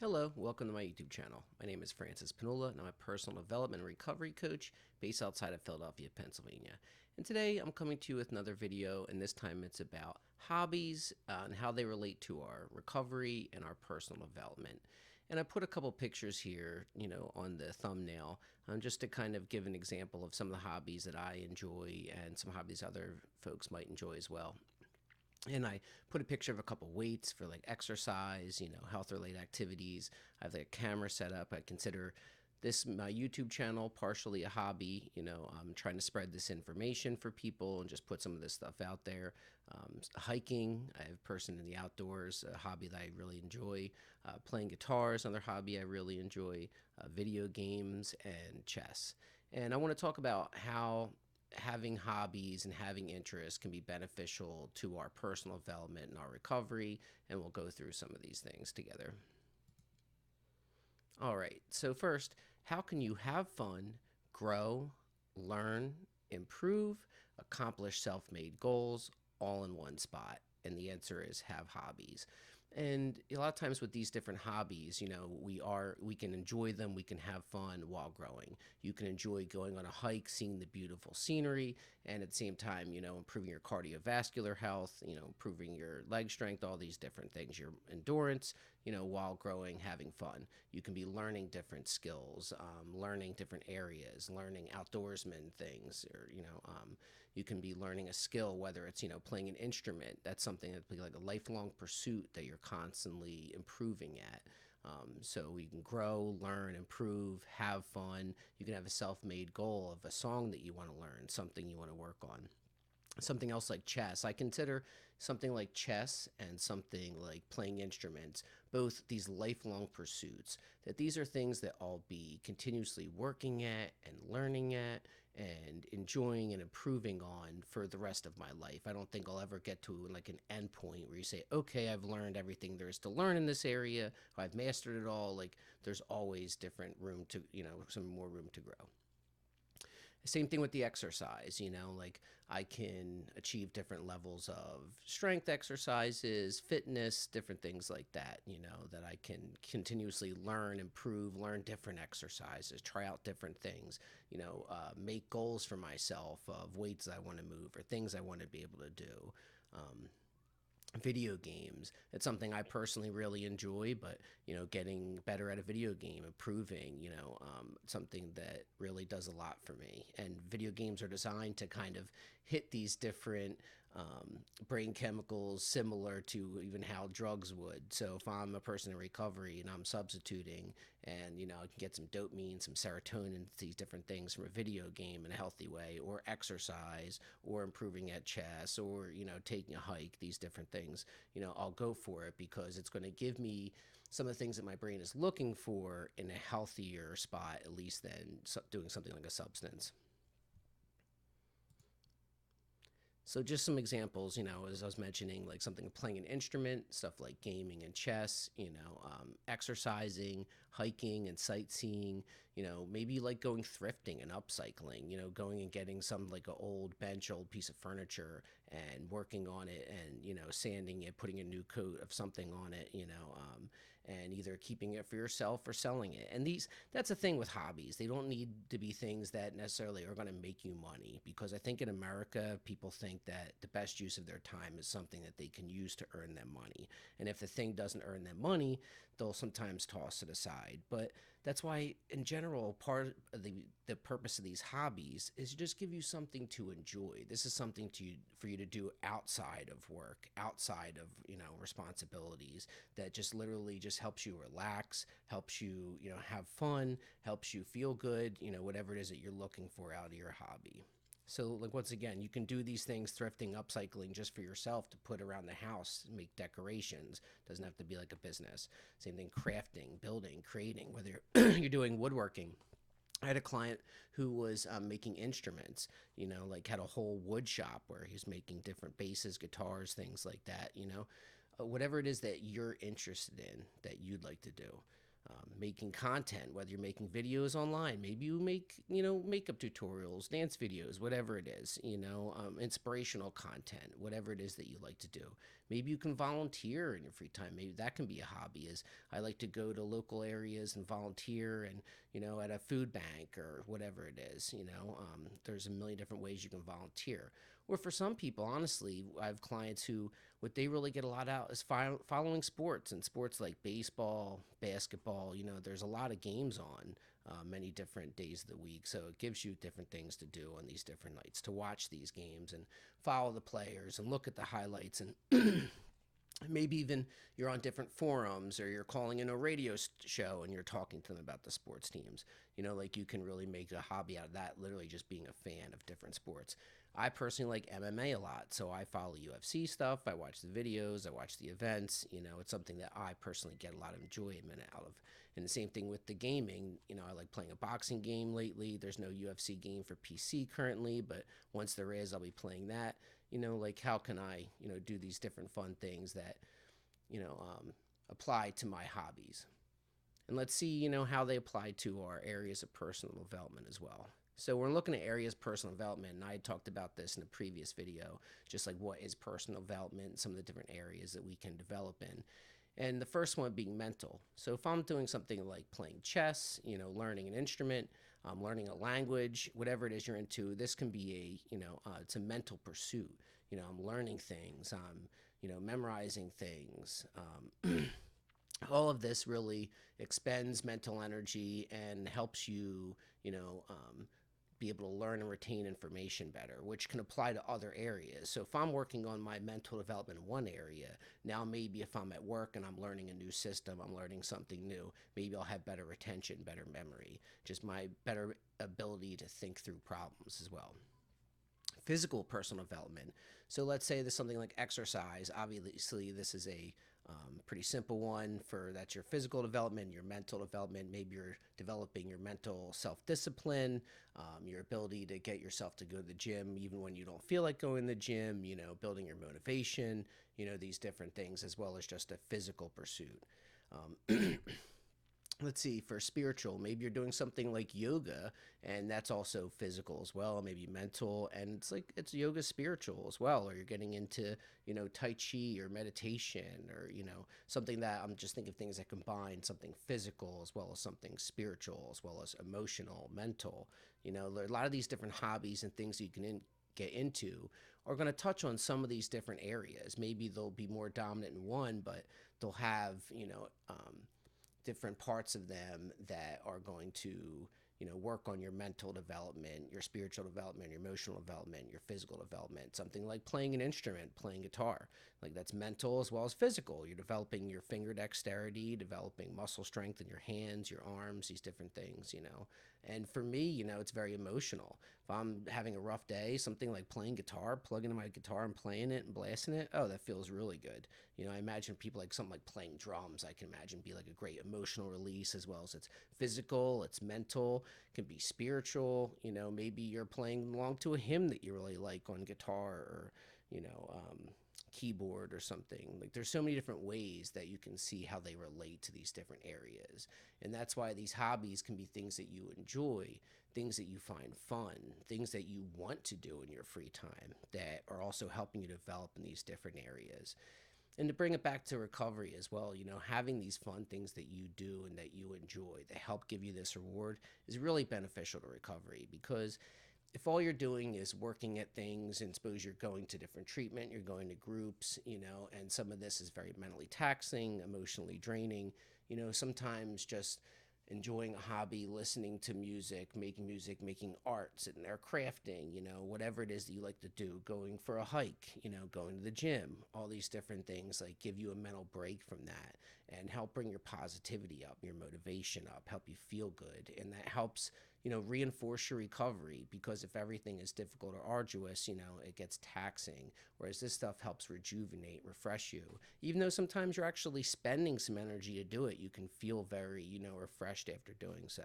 Hello, welcome to my YouTube channel. My name is Francis Pannulla, and I'm a personal development and recovery coach based outside of Philadelphia, Pennsylvania. And today I'm coming to you with another video, and this time it's about hobbies and how they relate to our recovery and our personal development. And I put a couple pictures here, on the thumbnail, just to kind of give an example of some of the hobbies that I enjoy and some hobbies other folks might enjoy as well. And I put a picture of a couple weights for like exercise, health related activities. I have like a camera set up. I consider this my YouTube channel partially a hobby. I'm trying to spread this information for people and just put some of this stuff out there. Hiking, I have a person in the outdoors, a hobby that I really enjoy. Playing guitar is another hobby I really enjoy. Video games and chess. And I want to talk about how having hobbies and having interests can be beneficial to our personal development and our recovery, and we'll go through some of these things together. All right, so first, how can you have fun, grow, learn, improve, accomplish self-made goals all in one spot? And the answer is have hobbies. And a lot of times with these different hobbies, we can enjoy them, we can have fun while growing. You can enjoy going on a hike, seeing the beautiful scenery, and at the same time, improving your cardiovascular health, improving your leg strength, all these different things, your endurance, while growing, having fun. You can be learning different skills, learning different areas, learning outdoorsman things, or, you can be learning a skill, whether it's, playing an instrument. That's something that'd be like a lifelong pursuit that you're constantly improving at. So you can grow, learn, improve, have fun. You can have a self-made goal of a song that you want to learn, something you want to work on. Something else like chess. I consider something like chess and something like playing instruments, both these lifelong pursuits, that these are things that I'll be continuously working at and learning at and enjoying and improving on for the rest of my life. I don't think I'll ever get to like an end point where you say, okay, I've learned everything there is to learn in this area, or I've mastered it all. Like there's always different room to, some more room to grow. Same thing with the exercise, like I can achieve different levels of strength exercises, fitness, different things like that, that I can continuously learn, improve, learn different exercises, try out different things, make goals for myself of weights I want to move or things I want to be able to do. Video games, it's something I personally really enjoy, but getting better at a video game, improving, something that really does a lot for me. And video games are designed to kind of hit these different brain chemicals similar to even how drugs would. So if I'm a person in recovery and I'm substituting and I can get some dopamine, some serotonin, these different things from a video game in a healthy way, or exercise, or improving at chess, or taking a hike, these different things, I'll go for it because it's going to give me some of the things that my brain is looking for in a healthier spot, at least than doing something like a substance. So just some examples, as I was mentioning, like something playing an instrument, stuff like gaming and chess, exercising, hiking and sightseeing, maybe like going thrifting and upcycling, going and getting some like an old bench, old piece of furniture and working on it and, sanding it, putting a new coat of something on it, and either keeping it for yourself or selling it. And that's the thing with hobbies. They don't need to be things that necessarily are going to make you money, because I think in America, people think that the best use of their time is something that they can use to earn them money. And if the thing doesn't earn them money, they'll sometimes toss it aside. But that's why, in general, part of the purpose of these hobbies is to just give you something to enjoy. This is something for you to do outside of work, outside of responsibilities, that just literally just helps you relax, helps you have fun, helps you feel good, whatever it is that you're looking for out of your hobby. So, like, once again, you can do these things, thrifting, upcycling, just for yourself to put around the house, make decorations. Doesn't have to be like a business. Same thing, crafting, building, creating, whether you're doing woodworking. I had a client who was making instruments, like had a whole wood shop where he's making different basses, guitars, things like that, whatever it is that you're interested in that you'd like to do. Making content, whether you're making videos online, maybe you make, makeup tutorials, dance videos, whatever it is, inspirational content, whatever it is that you like to do. Maybe you can volunteer in your free time. Maybe that can be a hobby. Is I like to go to local areas and volunteer, and at a food bank or whatever it is. There's a million different ways you can volunteer. Or for some people, honestly, I have clients who what they really get a lot out is following sports, and sports like baseball, basketball. There's a lot of games on many different days of the week, so it gives you different things to do on these different nights to watch these games and follow the players and look at the highlights, and maybe even you're on different forums, or you're calling in a radio show and you're talking to them about the sports teams. Like, you can really make a hobby out of that, literally just being a fan of different sports. I personally like MMA a lot, so I follow UFC stuff. I watch the videos, I watch the events. It's something that I personally get a lot of enjoyment out of. And the same thing with the gaming. I like playing a boxing game lately. There's no UFC game for PC currently, but once there is, I'll be playing that. Like, how can I, do these different fun things that, apply to my hobbies? And let's see, how they apply to our areas of personal development as well. So we're looking at areas of personal development, and I talked about this in a previous video, just like what is personal development, some of the different areas that we can develop in. And the first one being mental. So if I'm doing something like playing chess, learning an instrument, learning a language, whatever it is you're into, this can be it's a mental pursuit. I'm learning things, I'm, memorizing things. All of this really expends mental energy and helps you, be able to learn and retain information better, which can apply to other areas. So if I'm working on my mental development in one area, now maybe if I'm at work and I'm learning a new system, I'm learning something new, maybe I'll have better retention, better memory, just my better ability to think through problems as well. Physical personal development. So let's say there's something like exercise. Obviously, this is a pretty simple one for that's your physical development, your mental development. Maybe you're developing your mental self-discipline, your ability to get yourself to go to the gym even when you don't feel like going to the gym, building your motivation, these different things, as well as just a physical pursuit. Let's see, for spiritual, maybe you're doing something like yoga, and that's also physical as well, maybe mental, and it's yoga spiritual as well. Or you're getting into tai chi or meditation, or something that I'm just thinking of things that combine something physical as well as something spiritual, as well as emotional, mental. There are a lot of these different hobbies and things you can get into are going to touch on some of these different areas. Maybe they'll be more dominant in one, but they'll have different parts of them that are going to work on your mental development, your spiritual development, your emotional development, your physical development. Something like playing an instrument, playing guitar, like that's mental as well as physical. You're developing your finger dexterity, developing muscle strength in your hands, your arms, these different things. And for me, it's very emotional. If I'm having a rough day, something like playing guitar, plugging in my guitar and playing it and blasting it, oh, that feels really good. I imagine people like something like playing drums, I can imagine be like a great emotional release, as well as it's physical, it's mental, can be spiritual. Maybe you're playing along to a hymn that you really like on guitar, or keyboard or something. Like, there's so many different ways that you can see how they relate to these different areas. And that's why these hobbies can be things that you enjoy, things that you find fun, things that you want to do in your free time that are also helping you develop in these different areas. And to bring it back to recovery as well, having these fun things that you do and that you enjoy that help give you this reward is really beneficial to recovery. Because if all you're doing is working at things, and suppose you're going to different treatment, you're going to groups, and some of this is very mentally taxing, emotionally draining, sometimes just enjoying a hobby, listening to music, making art, sitting there crafting, whatever it is that you like to do, going for a hike, going to the gym, all these different things like give you a mental break from that and help bring your positivity up, your motivation up, help you feel good. And that helps, reinforce your recovery, because if everything is difficult or arduous, it gets taxing. Whereas this stuff helps rejuvenate, refresh you. Even though sometimes you're actually spending some energy to do it, you can feel very, refreshed after doing so.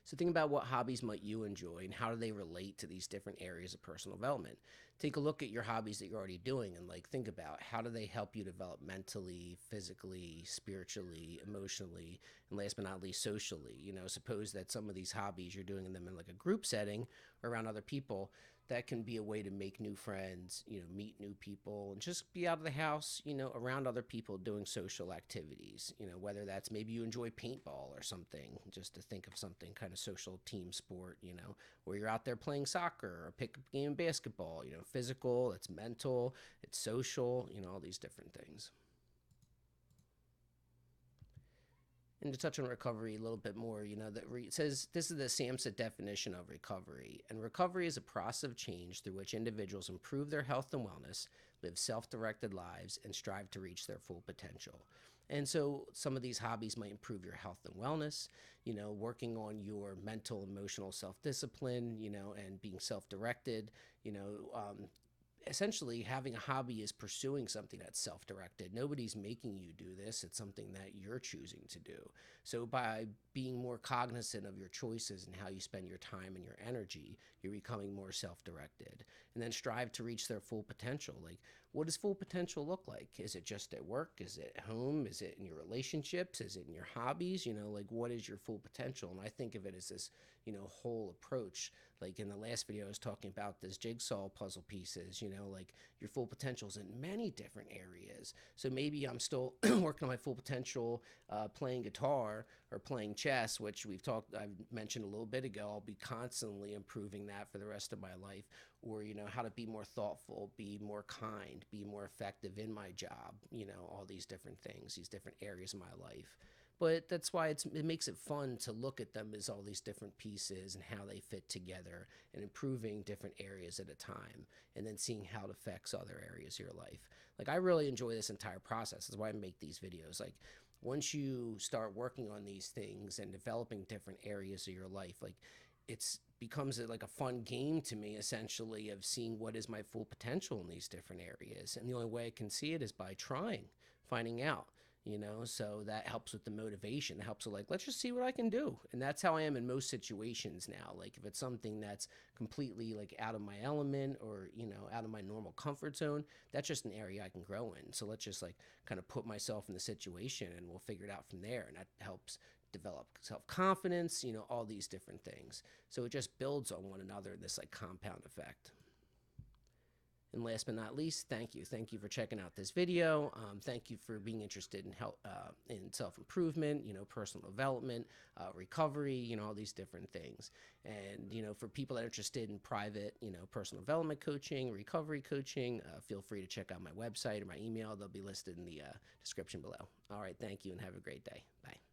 So think about what hobbies might you enjoy and how do they relate to these different areas of personal development. Take a look at your hobbies that you're already doing and like think about how do they help you develop mentally, physically, spiritually, emotionally, and last but not least socially. Suppose that some of these hobbies you're doing them in like a group setting or around other people. That can be a way to make new friends, meet new people, and just be out of the house, around other people doing social activities. Whether that's maybe you enjoy paintball or something, just to think of something kind of social team sport, or you're out there playing soccer or pick up a game of basketball, physical, it's mental, it's social, all these different things. And to touch on recovery a little bit more, it says this is the SAMHSA definition of recovery. And recovery is a process of change through which individuals improve their health and wellness, live self-directed lives, and strive to reach their full potential. And so some of these hobbies might improve your health and wellness, working on your mental, emotional self-discipline, and being self-directed, essentially having a hobby is pursuing something that's self-directed. Nobody's making you do this. It's something that you're choosing to do. So by being more cognizant of your choices and how you spend your time and your energy, you're becoming more self-directed. And then strive to reach their full potential. Like, what does full potential look like? Is it just at work? Is it at home? Is it in your relationships? Is it in your hobbies? Like, what is your full potential? And I think of it as this, whole approach. Like in the last video, I was talking about this jigsaw puzzle pieces, like your full potential is in many different areas. So maybe I'm still working on my full potential playing guitar or playing chess, which I've mentioned a little bit ago. I'll be constantly improving that for the rest of my life. Or, how to be more thoughtful, be more kind, be more effective in my job, all these different things, these different areas of my life. But that's why it makes it fun to look at them as all these different pieces and how they fit together and improving different areas at a time and then seeing how it affects other areas of your life. Like, I really enjoy this entire process. That's why I make these videos. Like, once you start working on these things and developing different areas of your life, like, it's becomes like a fun game to me, essentially, of seeing what is my full potential in these different areas. And the only way I can see it is by trying, finding out. So that helps with the motivation. It helps with like, let's just see what I can do. And that's how I am in most situations now. Like if it's something that's completely like out of my element or, out of my normal comfort zone, that's just an area I can grow in. So let's just like kind of put myself in the situation and we'll figure it out from there. And that helps develop self-confidence, all these different things. So it just builds on one another, this like compound effect. And last but not least, thank you. Thank you for checking out this video. Thank you for being interested in in self-improvement, personal development, recovery, all these different things. And, for people that are interested in private, personal development coaching, recovery coaching, feel free to check out my website or my email. They'll be listed in the description below. All right. Thank you and have a great day. Bye.